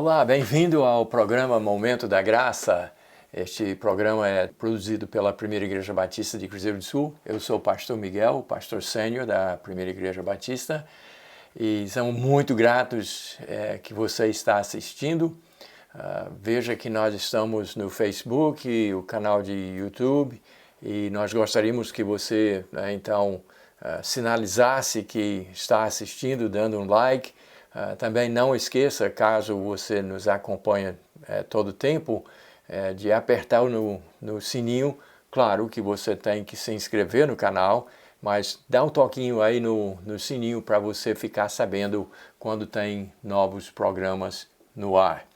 Olá, bem-vindo ao programa Momento da Graça. Este programa é produzido pela Primeira Igreja Batista de Cruzeiro do Sul. Eu sou o pastor Miguel, o pastor sênior da Primeira Igreja Batista, e somos muito gratos que você está assistindo. Veja que nós estamos no Facebook, o canal de YouTube, e nós gostaríamos que você, sinalizasse que está assistindo, dando um like. Também não esqueça, caso você nos acompanhe todo o tempo, de apertar no sininho. Claro que você tem que se inscrever no canal, mas dá um toquinho aí no sininho para você ficar sabendo quando tem novos programas no ar.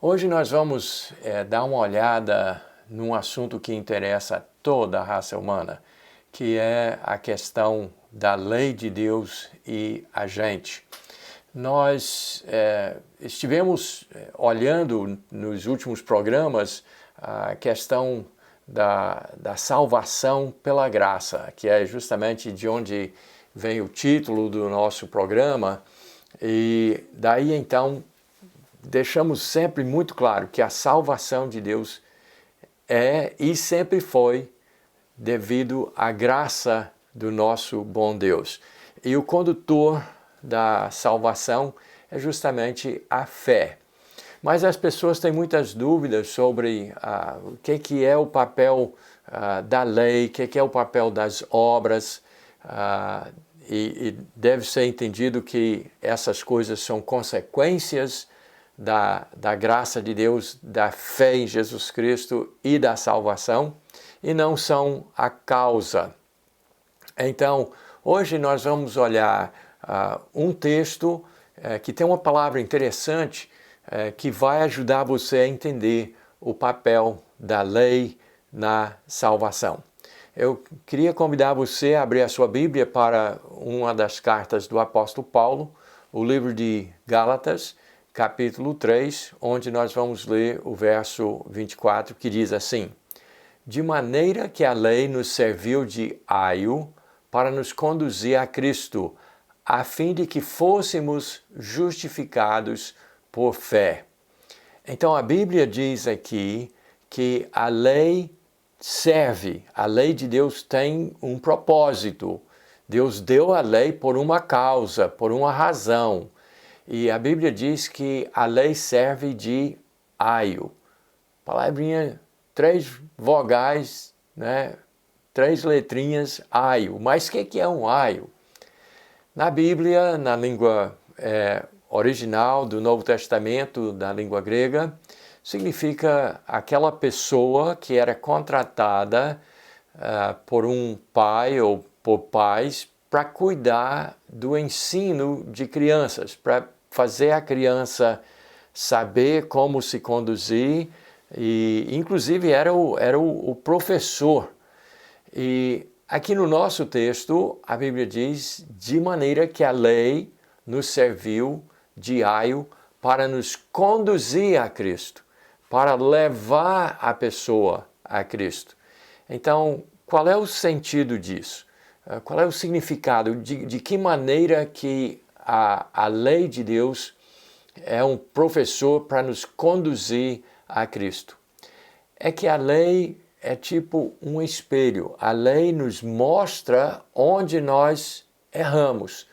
Hoje nós vamos dar uma olhada num assunto que interessa a toda a raça humana, que é a questão da lei de Deus e a gente. Nós estivemos olhando nos últimos programas a questão da salvação pela graça, que é justamente de onde vem o título do nosso programa, e daí então deixamos sempre muito claro que a salvação de Deus é e sempre foi devido à graça do nosso bom Deus. E o condutor da salvação é justamente a fé. Mas as pessoas têm muitas dúvidas sobre o que é o papel da lei, o que é o papel das obras, e deve ser entendido que essas coisas são consequências da graça de Deus, da fé em Jesus Cristo e da salvação, e não são a causa. Então, hoje nós vamos olhar um texto que tem uma palavra interessante que vai ajudar você a entender o papel da lei na salvação. Eu queria convidar você a abrir a sua Bíblia para uma das cartas do apóstolo Paulo, o livro de Gálatas, capítulo 3, onde nós vamos ler o verso 24, que diz assim: de maneira que a lei nos serviu de aio para nos conduzir a Cristo, a fim de que fôssemos justificados por fé. Então a Bíblia diz aqui que a lei serve, a lei de Deus tem um propósito. Deus deu a lei por uma causa, por uma razão. E a Bíblia diz que a lei serve de aio. Palavrinha, 3 vogais, 3 letrinhas, aio. Mas o que é um aio? Na Bíblia, na língua original do Novo Testamento, da língua grega, significa aquela pessoa que era contratada por um pai ou por pais para cuidar do ensino de crianças, para fazer a criança saber como se conduzir, e inclusive era o professor. E aqui no nosso texto, a Bíblia diz, de maneira que a lei nos serviu de aio para nos conduzir a Cristo, para levar a pessoa a Cristo. Então, qual é o sentido disso? Qual é o significado? De que maneira que a lei de Deus é um professor para nos conduzir a Cristo? É que a lei é tipo um espelho. A lei nos mostra onde nós erramos,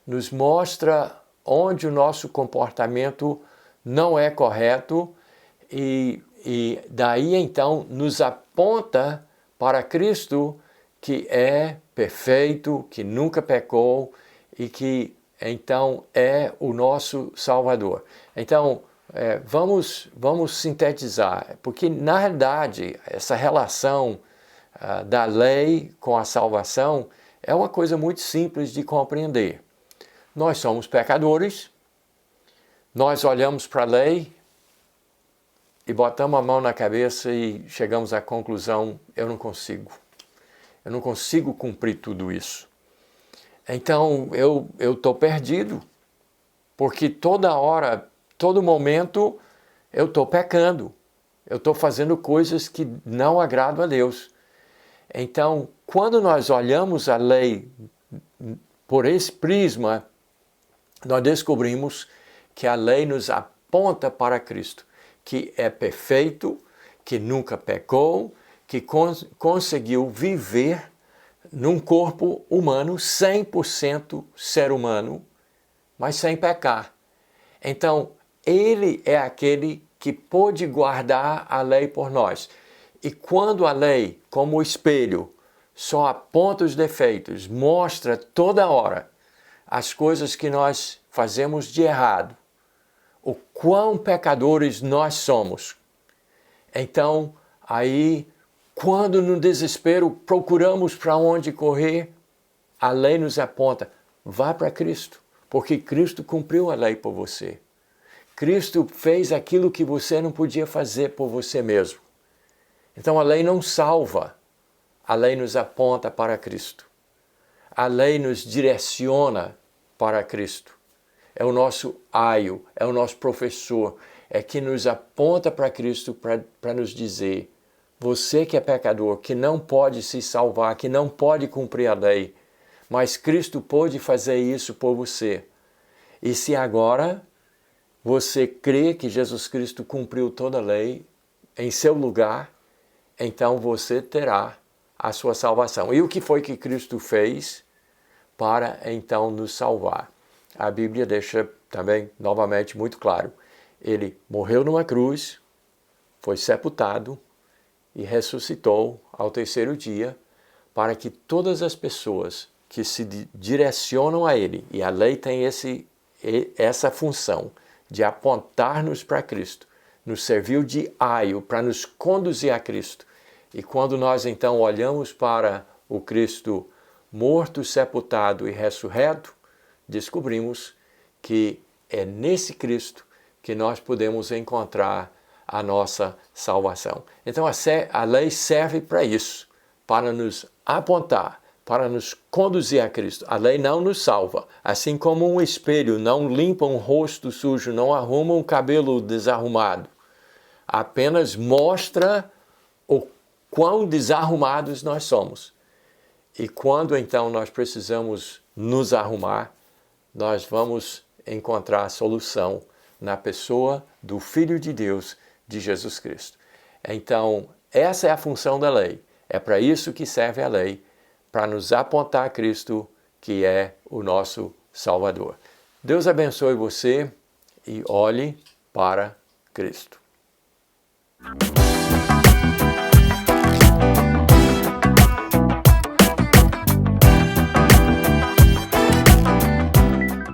nos mostra onde o nosso comportamento não é correto, e daí então nos aponta para Cristo, que é perfeito, que nunca pecou e que então é o nosso Salvador. Então, vamos sintetizar, porque na realidade essa relação da lei com a salvação é uma coisa muito simples de compreender. Nós somos pecadores, nós olhamos para a lei e botamos a mão na cabeça e chegamos à conclusão: eu não consigo cumprir tudo isso. Então eu estou perdido, porque toda hora, todo momento eu estou pecando, eu estou fazendo coisas que não agradam a Deus. Então, quando nós olhamos a lei por esse prisma, nós descobrimos que a lei nos aponta para Cristo, que é perfeito, que nunca pecou, que conseguiu viver num corpo humano, 100% ser humano, mas sem pecar. Então, ele é aquele que pôde guardar a lei por nós. E quando a lei, como espelho, só aponta os defeitos, mostra toda hora as coisas que nós fazemos de errado, o quão pecadores nós somos. Então, aí, quando no desespero procuramos para onde correr, a lei nos aponta, vá para Cristo, porque Cristo cumpriu a lei por você. Cristo fez aquilo que você não podia fazer por você mesmo. Então a lei não salva, a lei nos aponta para Cristo. A lei nos direciona para Cristo. É o nosso aio, é o nosso professor, é que nos aponta para Cristo para nos dizer, você que é pecador, que não pode se salvar, que não pode cumprir a lei, mas Cristo pôde fazer isso por você. E se agora você crê que Jesus Cristo cumpriu toda a lei em seu lugar, então você terá a sua salvação. E o que foi que Cristo fez para então nos salvar? A Bíblia deixa também, novamente, muito claro. Ele morreu numa cruz, foi sepultado e ressuscitou ao terceiro dia para que todas as pessoas que se direcionam a Ele, e a lei tem essa função de apontar-nos para Cristo, nos serviu de aio para nos conduzir a Cristo. E quando nós então olhamos para o Cristo morto, sepultado e ressurreto, descobrimos que é nesse Cristo que nós podemos encontrar a nossa salvação. Então a lei serve para isso, para nos apontar, para nos conduzir a Cristo. A lei não nos salva, assim como um espelho não limpa um rosto sujo, não arruma um cabelo desarrumado. Apenas mostra o quão desarrumados nós somos. E quando então nós precisamos nos arrumar, nós vamos encontrar a solução na pessoa do Filho de Deus, de Jesus Cristo. Então, essa é a função da lei. É para isso que serve a lei, para nos apontar a Cristo, que é o nosso Salvador. Deus abençoe você e olhe para Cristo.